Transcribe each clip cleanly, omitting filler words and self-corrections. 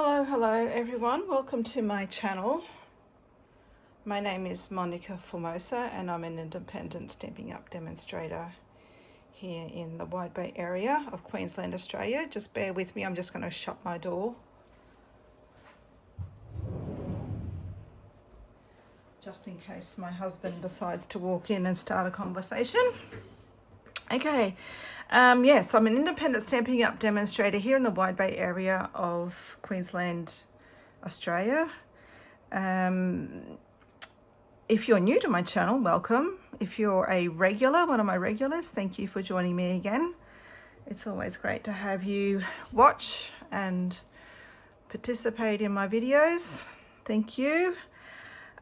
Hello everyone, welcome to my channel. My name is Monica Formosa and I'm an independent Stampin' Up demonstrator here in the Wide Bay area of Queensland, Australia. Just bear with me, I'm just going to shut my door just in case my husband decides to walk in and start a conversation. Okay, yes, I'm an independent Stampin' Up demonstrator here in the Wide Bay area of Queensland, Australia. If you're new to my channel, welcome. If you're a regular, one of my regulars, thank you for joining me again. It's always great to have you watch and participate in my videos. Thank you.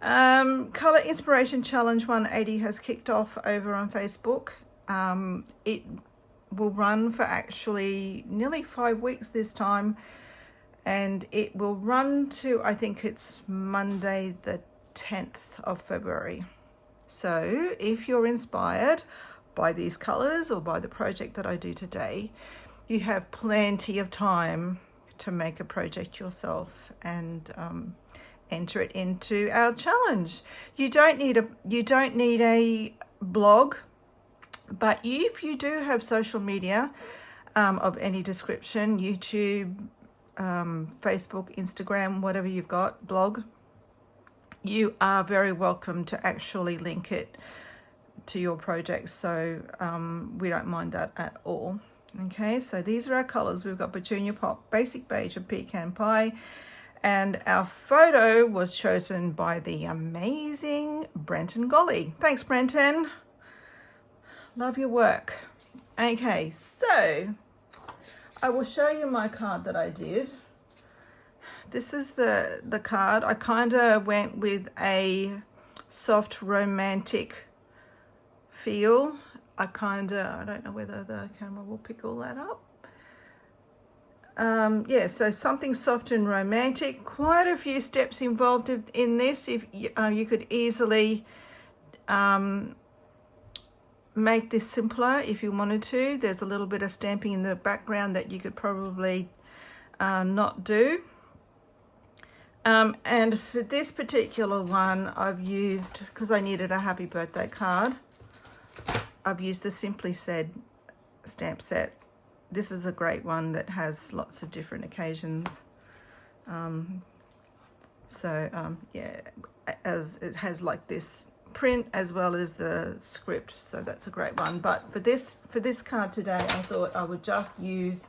Color Inspiration Challenge 180 has kicked off over on Facebook. It will run for actually nearly 5 weeks this time, and it will run to, I think it's Monday the 10th of February. So if you're inspired by these colors or by the project that I do today, you have plenty of time to make a project yourself and enter it into our challenge. You don't need a blog. But if you do have social media of any description, YouTube, Facebook, Instagram, whatever you've got, blog, you are very welcome to actually link it to your project. So we don't mind that at all. Okay, so these are our colors. We've got Petunia Pop, Basic Beige, and Pecan Pie. And our photo was chosen by the amazing Brenton Golly. Thanks, Brenton. Love your work. Okay, so I will show you my card that I did. This is the card. I kind of went with a soft romantic feel. I don't know whether the camera will pick all that up. Yeah, so something soft and romantic. Quite a few steps involved in this. If you could easily make this simpler if you wanted to. There's a little bit of stamping in the background that you could probably not do. And for this particular one, I've used, because I needed a happy birthday card, I've used the Simply Said stamp set. This is a great one that has lots of different occasions. Yeah, as it has like this print as well as the script, so that's a great one. But for this card today, I thought I would just use,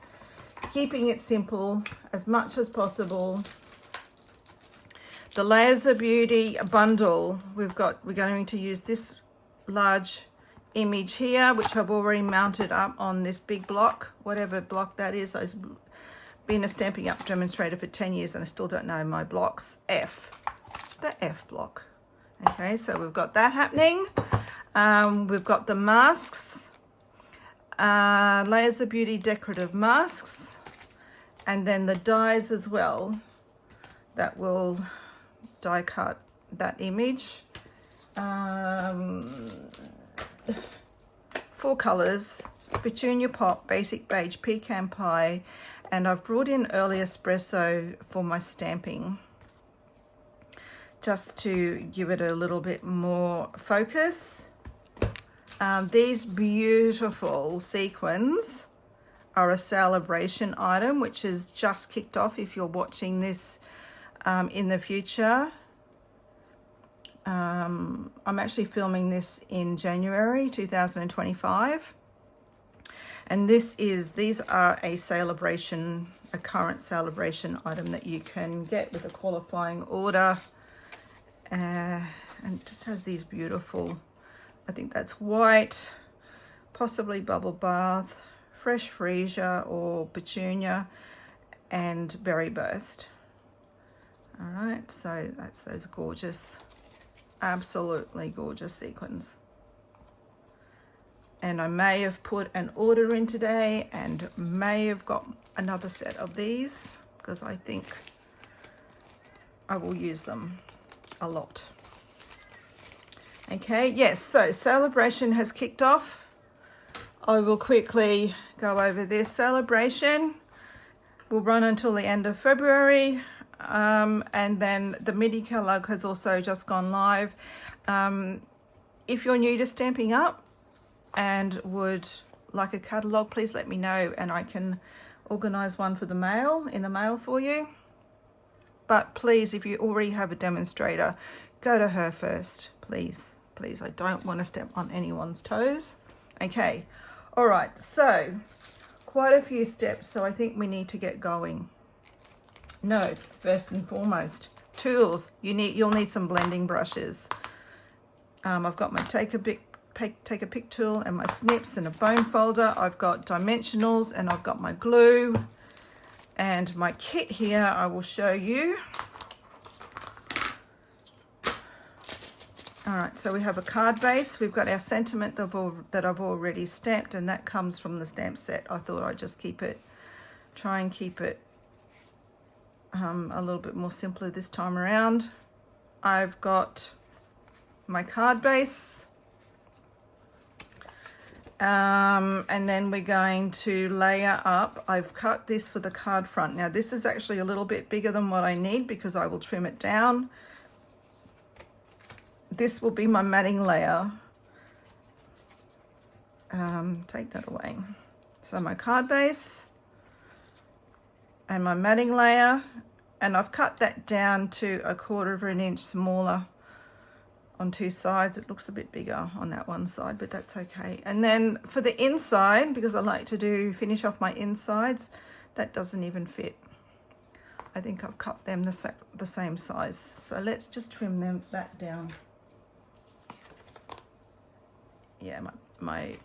keeping it simple as much as possible, the Layers of Beauty bundle. We're going to use this large image here, which I've already mounted up on this big block, whatever block that is. I've been a Stampin' Up demonstrator for 10 years and I still don't know my blocks. The F block. Okay, so we've got that happening. We've got the masks, Layers of Beauty decorative masks, and then the dies as well that will die cut that image. 4 colors: Petunia Pop, Basic Beige, Pecan Pie, and I've brought in Early Espresso for my stamping, just to give it a little bit more focus. These beautiful sequins are a celebration item, which is just kicked off if you're watching this in the future. I'm actually filming this in January 2025. And these are a current celebration item that you can get with a qualifying order. And it just has these beautiful, I think that's white, possibly bubble bath, fresh freesia or petunia, and berry burst. All right, so that's those gorgeous, absolutely gorgeous sequins. And I may have put an order in today and may have got another set of these because I think I will use them a lot. Okay, yes, so celebration has kicked off. I will quickly go over this celebration. will run until the end of February. And then the MIDI catalog has also just gone live. If you're new to Stampin' Up and would like a catalog, please let me know and I can organize one for the mail, in the mail for you. But please, if you already have a demonstrator, go to her first, please. Please, I don't want to step on anyone's toes. Okay, all right, so quite a few steps, so I think we need to get going. No, first and foremost, tools. You'll need some blending brushes. I've got my take a pick tool and my snips and a bone folder. I've got dimensionals and I've got my glue and my kit here. I will show you. All right, so we have a card base. We've got our sentiment that I've already stamped, and that comes from the stamp set. I thought I'd just try and keep it a little bit more simpler this time around. I've got my card base. And then we're going to layer up. I've cut this for the card front. Now this is actually a little bit bigger than what I need because I will trim it down. This will be my matting layer. Take that away. So my card base and my matting layer, and I've cut that down to 1/4 of an inch smaller on two sides. It looks a bit bigger on that one side, but that's okay. And then for the inside, because I like to finish off my insides, that doesn't even fit. I think I've cut them the same size. So let's just trim that down. Yeah, my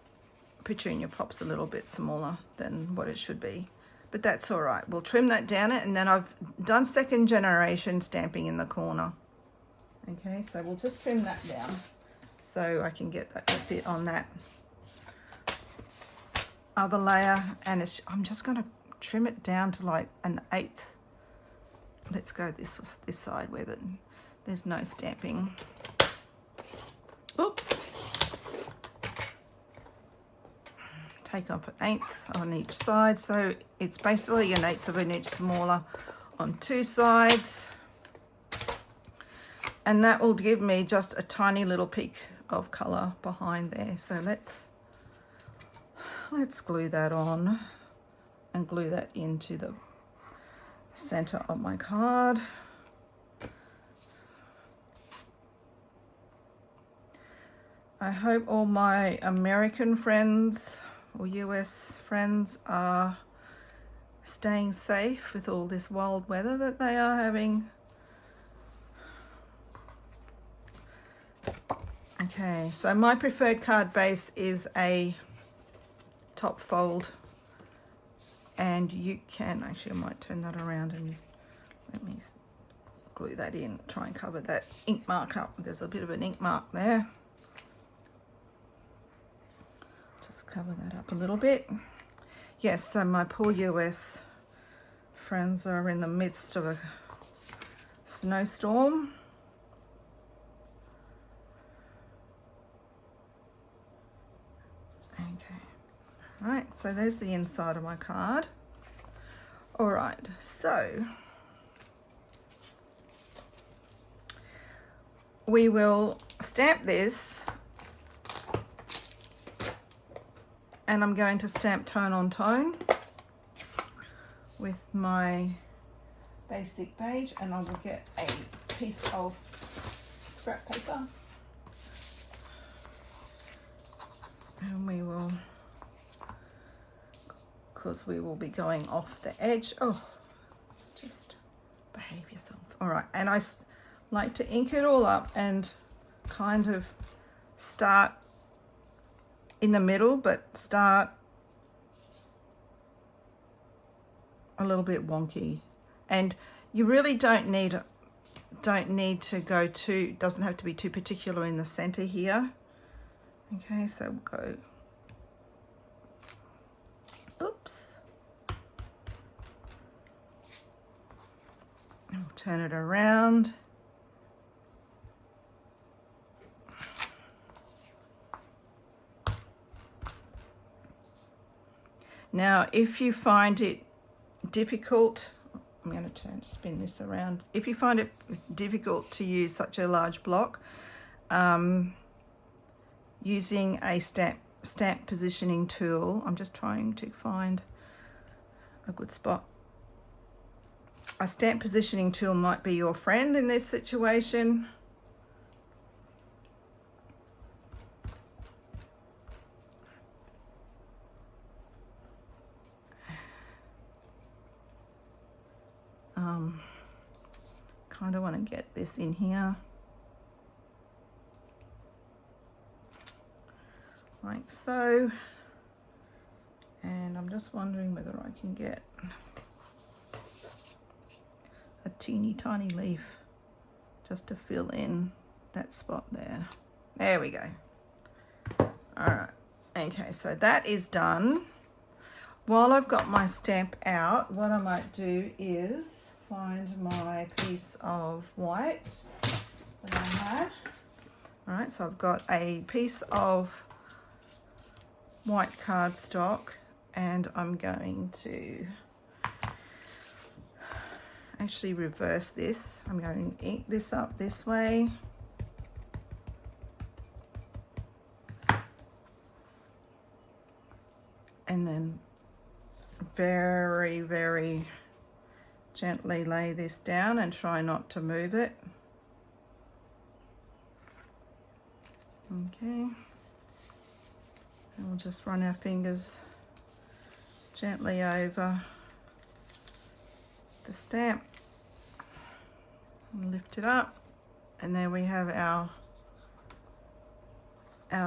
petunia pop's a little bit smaller than what it should be, but that's all right. We'll trim that down, and then I've done second generation stamping in the corner. Okay, so we'll just trim that down so I can get that to fit on that other layer, and I'm just going to trim it down to like 1/8. Let's go this side where there's no stamping. Oops. Take off 1/8 on each side, so it's basically 1/8 of an inch smaller on two sides, and that will give me just a tiny little peak of color behind there. So let's glue that on and glue that into the center of my card. I hope all my American friends or US friends are staying safe with all this wild weather that they are having. Okay, so my preferred card base is a top fold, and you can actually, I might turn that around and let me glue that in, try and cover that ink mark up. There's a bit of an ink mark there. Just cover that up a little bit. Yes, so my poor US friends are in the midst of a snowstorm. Okay, all right, so there's the inside of my card. All right, so we will stamp this, and I'm going to stamp tone on tone with my basic page, and I will get a piece of scrap paper, and we will, because we will be going off the edge. Oh, just behave yourself. All right, and I like to ink it all up and kind of start in the middle, but start a little bit wonky. And you really don't need to go too, doesn't have to be too particular in the center here. Okay, so we'll go, oops, and we'll turn it around. Now, if you find it difficult, I'm going to spin this around. If you find it difficult to use such a large block, using a stamp positioning tool, I'm just trying to find a good spot. A stamp positioning tool might be your friend in this situation. Kind of want to get this in here. Like so. And I'm just wondering whether I can get a teeny tiny leaf just to fill in that spot there. There we go. All right. Okay, so that is done. While I've got my stamp out, what I might do is find my piece of white that I had. All right, so I've got a piece of white cardstock, and I'm going to actually reverse this. I'm going to ink this up this way. And then very, very gently lay this down and try not to move it. Okay. And we'll just run our fingers gently over the stamp and lift it up, and there we have our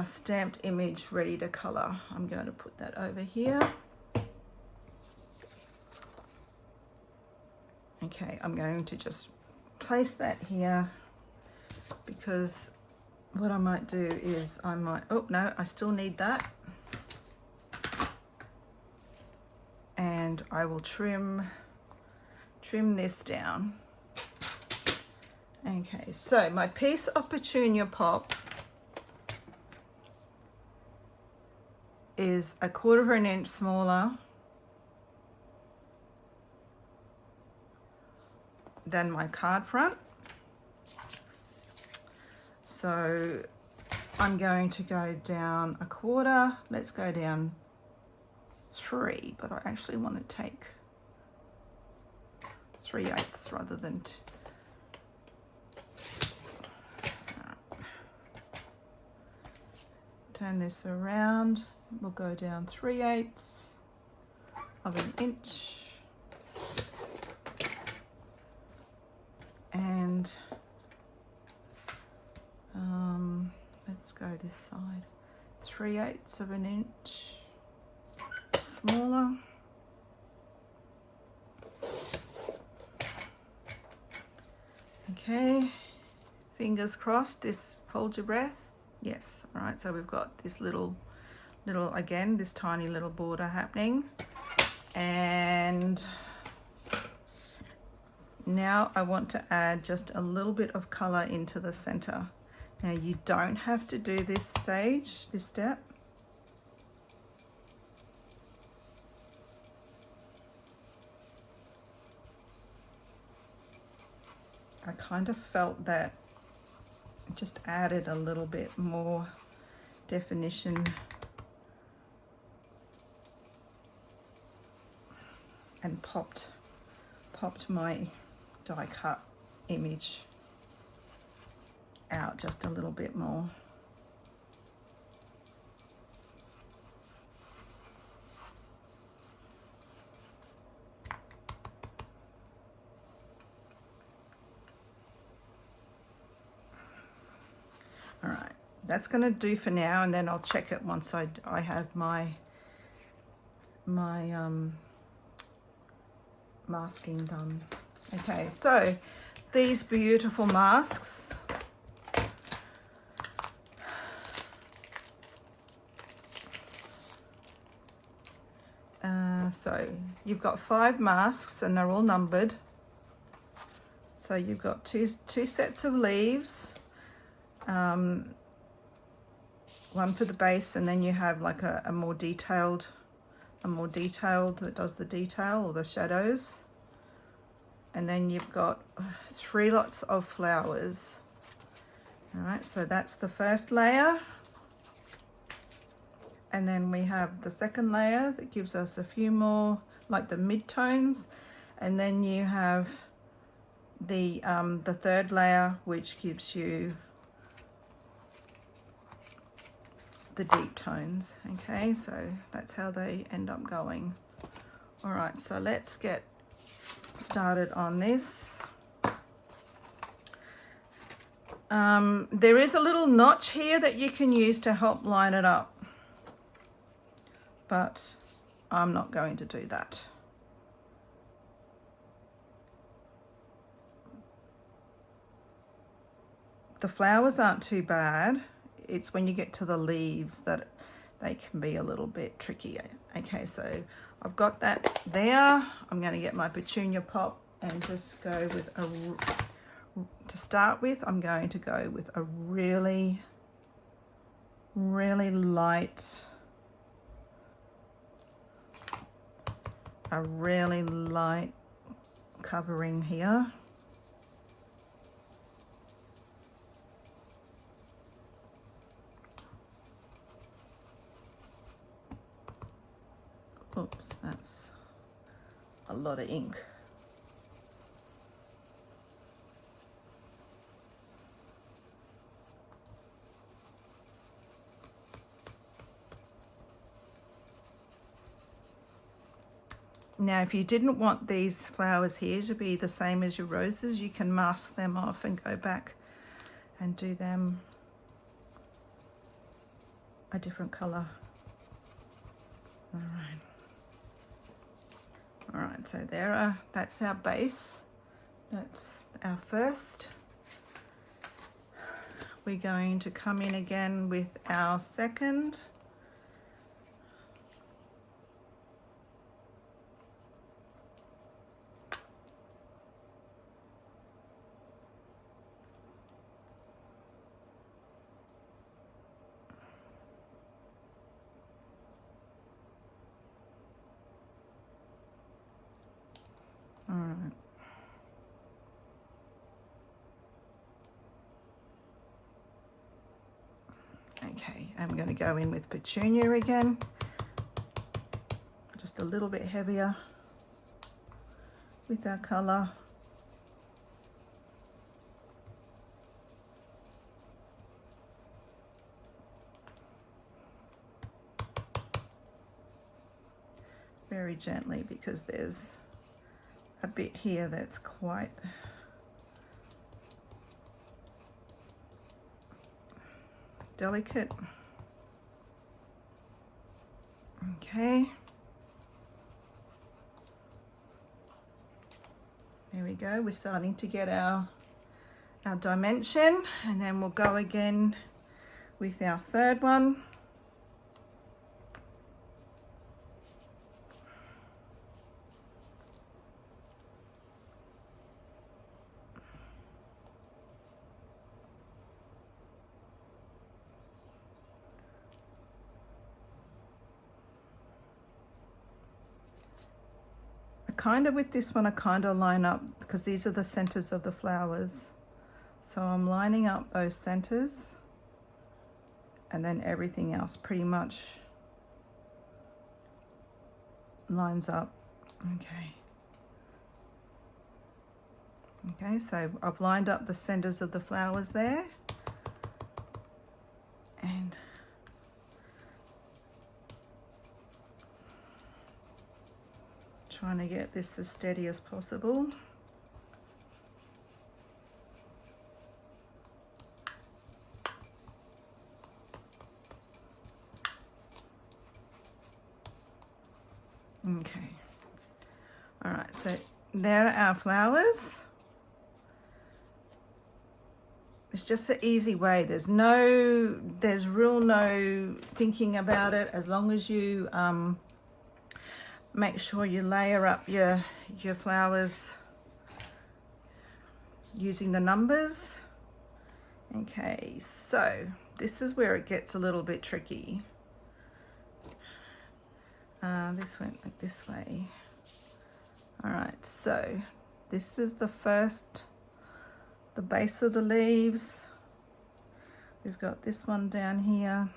stamped image ready to color. I'm going to put that over here. Okay, I'm going to just place that here, because what I might do is I might, oh no, I still need that. And I will trim this down. Okay, so my piece of petunia pop is 1/4 inch smaller than my card front. So I'm going to go down 1/4. Let's go down 3, but I actually want to take 3/8 rather than 2. Turn this around. We'll go down 3/8 of an inch. And let's go this side. 3/8 of an inch smaller. Okay, fingers crossed. This, hold your breath. Yes. All right, so we've got this little again, this tiny little border happening. And now I want to add just a little bit of color into the center. Now you don't have to do this step. I kind of felt that it just added a little bit more definition and popped my die cut image out just a little bit more. All right, that's going to do for now, and then I'll check it once I have my masking done. Okay, so these beautiful masks, so you've got 5 masks and they're all numbered. So you've got two sets of leaves, one for the base, and then you have like a more detailed a more detailed, that does the detail or the shadows. And then you've got 3 lots of flowers. All right, so that's the first layer. And then we have the second layer that gives us a few more, like the mid-tones. And then you have the third layer, which gives you the deep tones. Okay, so that's how they end up going. All right, so let's get started on this. There is a little notch here that you can use to help line it up, but I'm not going to do that. The flowers aren't too bad. It's when you get to the leaves that they can be a little bit tricky. Okay, so I've got that there. I'm going to get my petunia pop and just go with to start with, I'm going to go with a really, really light, covering here. Oops, that's a lot of ink. Now, if you didn't want these flowers here to be the same as your roses, you can mask them off and go back and do them a different color. All right. All right, so that's our base. That's our first. We're going to come in again with our second. All right. Okay, I'm going to go in with petunia again, just a little bit heavier with our color. Very gently, because there's a bit here that's quite delicate. Okay, there we go. We're starting to get our dimension, and then we'll go again with our third one. Kind of with this one, I kind of line up, because these are the centers of the flowers. So I'm lining up those centers, and then everything else pretty much lines up. Okay. Okay, so I've lined up the centers of the flowers there. And trying to get this as steady as possible. Okay. All right, so there are our flowers. It's just an easy way. There's real no thinking about it, as long as you make sure you layer up your flowers using the numbers. Okay, so this is where it gets a little bit tricky. This went like this way. All right, so this is the base of the leaves. We've got this one down here.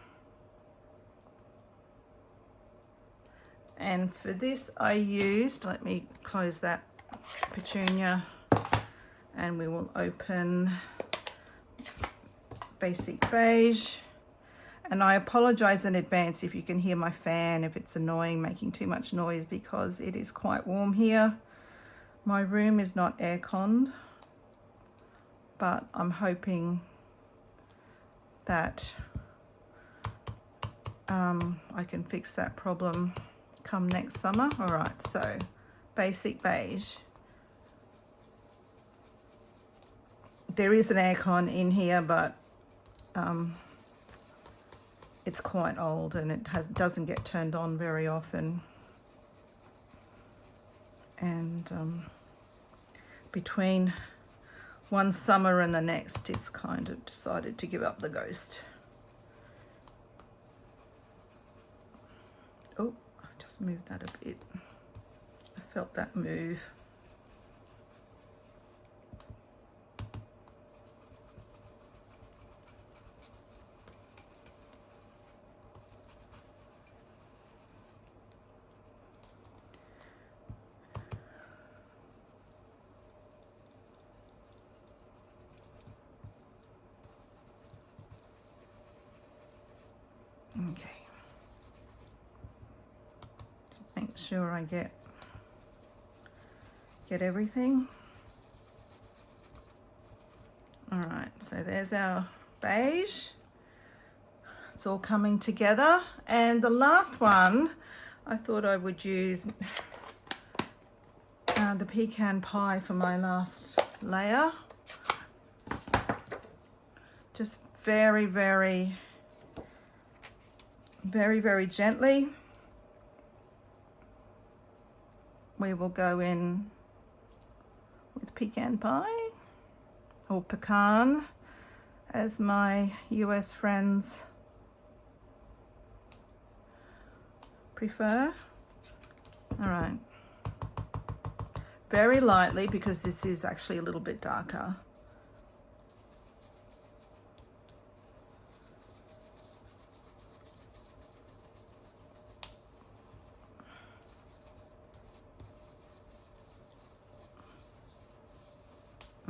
And for this I used, let me close that petunia, and we will open Basic Beige. And I apologize in advance if you can hear my fan, if it's annoying, making too much noise, because it is quite warm here. My room is not air-conned, but I'm hoping that I can fix that problem come next summer. All right, so Basic Beige. There is an aircon in here, but it's quite old and it doesn't get turned on very often. And between one summer and the next, it's kind of decided to give up the ghost. Oh, I just moved that a bit. I felt that move. Okay. Just make sure I get everything. All right, so there's our beige. It's all coming together. And the last one, I thought I would use the pecan pie for my last layer. Just very, very gently. We will go in with pecan pie, or pecan, as my US friends prefer. All right. Very lightly, because this is actually a little bit darker.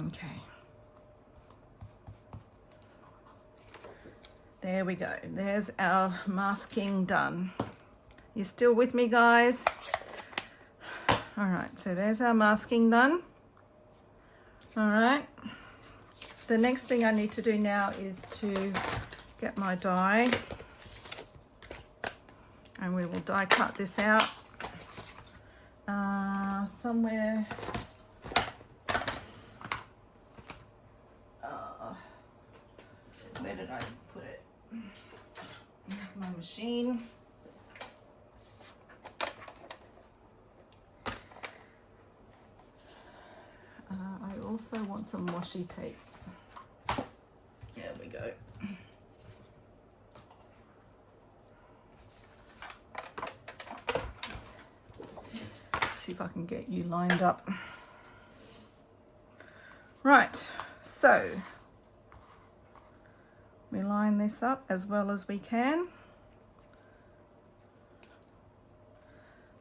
Okay. There we go. There's our masking done. You still with me, guys? All right, so there's our masking done. All right. The next thing I need to do now is to get my die. And we will die cut this out. Somewhere. Where did I put it? Here's my machine. I also want some washi tape. There we go. Let's see if I can get you lined up. Right, so we line this up as well as we can.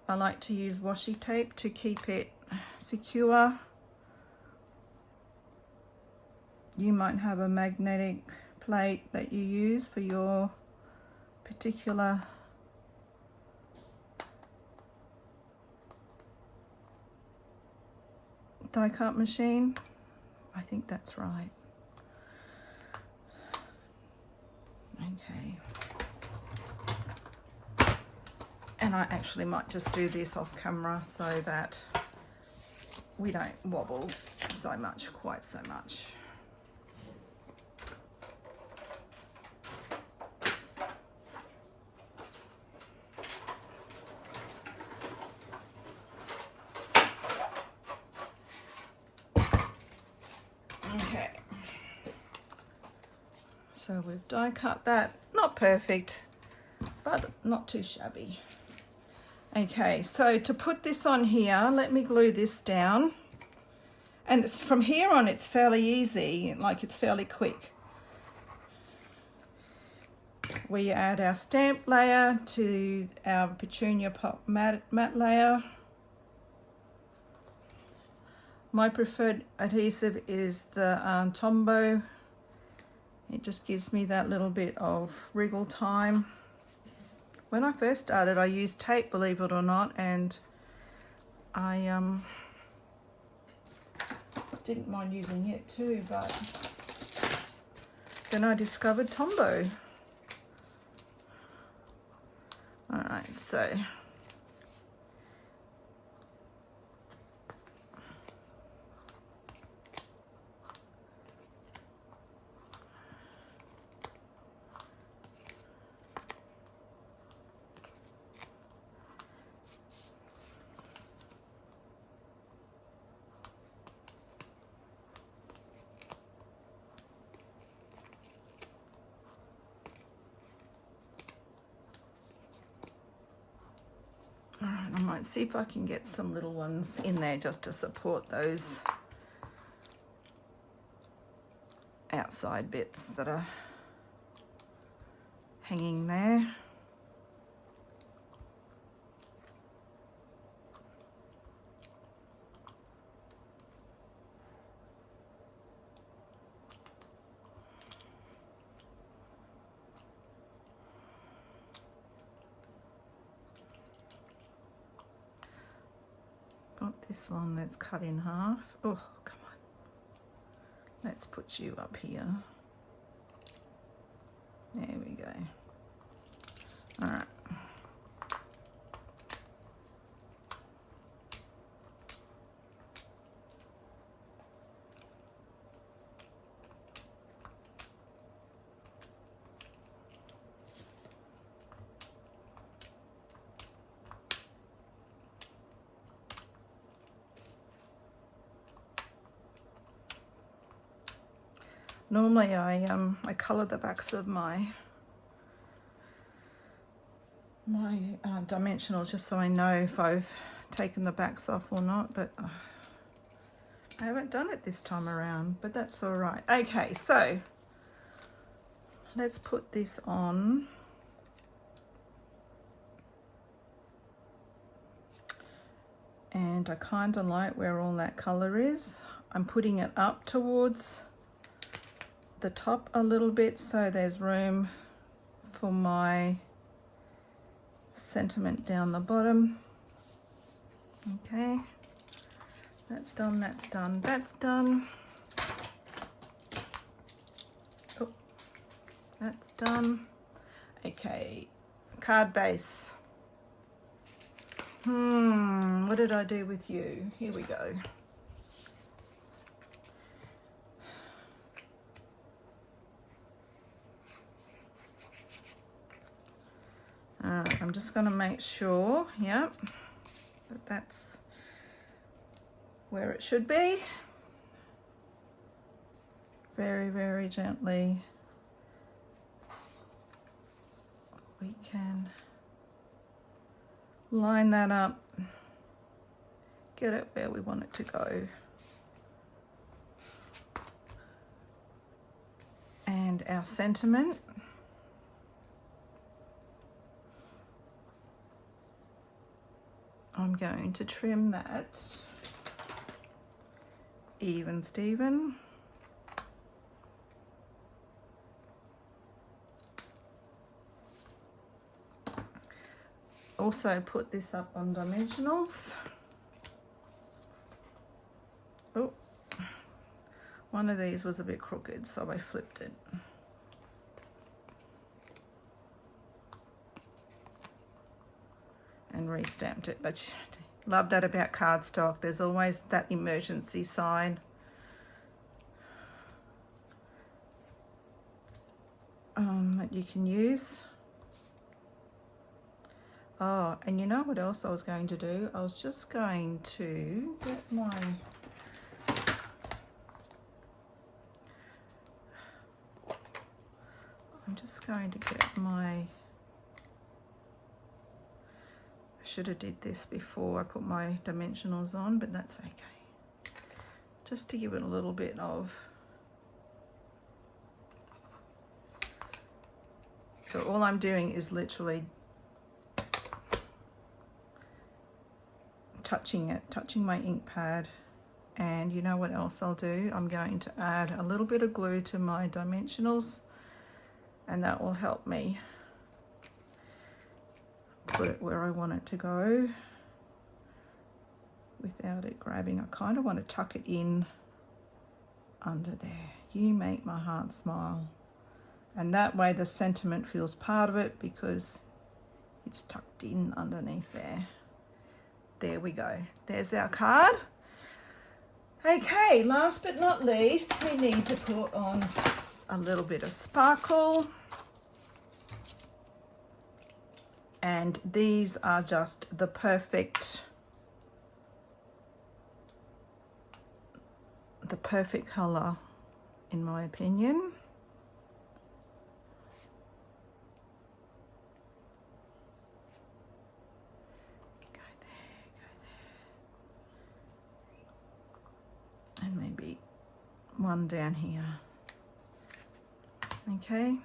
I like to use washi tape to keep it secure. You might have a magnetic plate that you use for your particular die cut machine. I think that's right. Okay. And I actually might just do this off camera so that we don't wobble so much, quite so much. Okay. So we've die cut that, not perfect, but not too shabby. Okay, so to put this on here, let me glue this down. And it's, from here on, it's fairly easy, like it's fairly quick. We add our stamp layer to our Petunia Pop matte layer. My preferred adhesive is the Tombow. It just gives me that little bit of wriggle time. When I first started, I used tape, believe it or not, and I didn't mind using it too, but then I discovered Tombow. All right, so I might see if I can get some little ones in there just to support those outside bits that are hanging there. Got this one that's cut in half. Oh, come on. Let's put you up here. There we go. All right. Normally I colour the backs of my dimensionals just so I know if I've taken the backs off or not, but I haven't done it this time around, but that's all right. Okay, so let's put this on. And I kind of like where all that colour is. I'm putting it up towards the top a little bit so there's room for my sentiment down the bottom. Okay, that's done, that's done, that's done. Oh, that's done. Okay, card base. What did I do with you? Here we go. I'm just going to make sure, yep, that that's where it should be. Very, very gently. We can line that up, get it where we want it to go. And our sentiment. I'm going to trim that even Steven. Also put this up on dimensionals. Oh, one of these was a bit crooked, so I flipped it. And re-stamped it, but love that about cardstock. There's always that emergency side. That you can use. Oh, and you know what else I was going to do? I was just going to get my should have did this before I put my dimensionals on, but that's okay. Just to give it a little bit of... So all I'm doing is literally touching my ink pad. And you know what else I'll do? I'm going to add a little bit of glue to my dimensionals, and that will help me put it where I want it to go without it grabbing. I kind of want to tuck it in under there. You make my heart smile. And that way the sentiment feels part of it because it's tucked in underneath there. There we go. There's our card. Okay, last but not least, we need to put on a little bit of sparkle. And these are just the perfect color, in my opinion. Go there. And maybe one down here. Okay.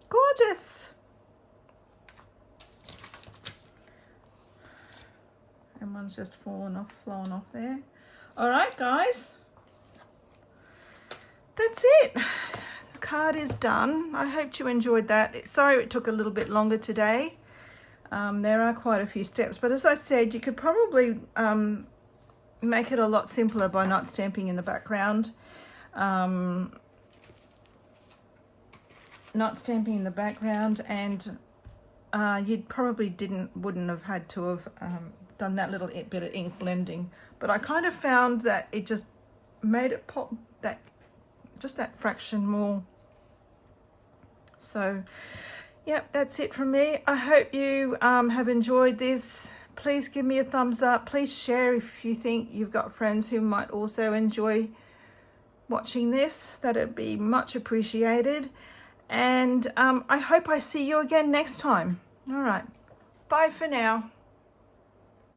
Gorgeous. And one's just flown off there. All right, guys. That's it. The card is done. I hope you enjoyed that. Sorry it took a little bit longer today. There are quite a few steps, but as I said, you could probably make it a lot simpler by not stamping in the background. Not stamping in the background, and you probably wouldn't have had to have done that little bit of ink blending, but I kind of found that it just made it pop just that fraction more. So yep, that's it from me. I hope you have enjoyed this. Please give me a thumbs up. Please share if you think you've got friends who might also enjoy watching this. That'd be much appreciated. And I hope I see you again next time. All right, bye for now.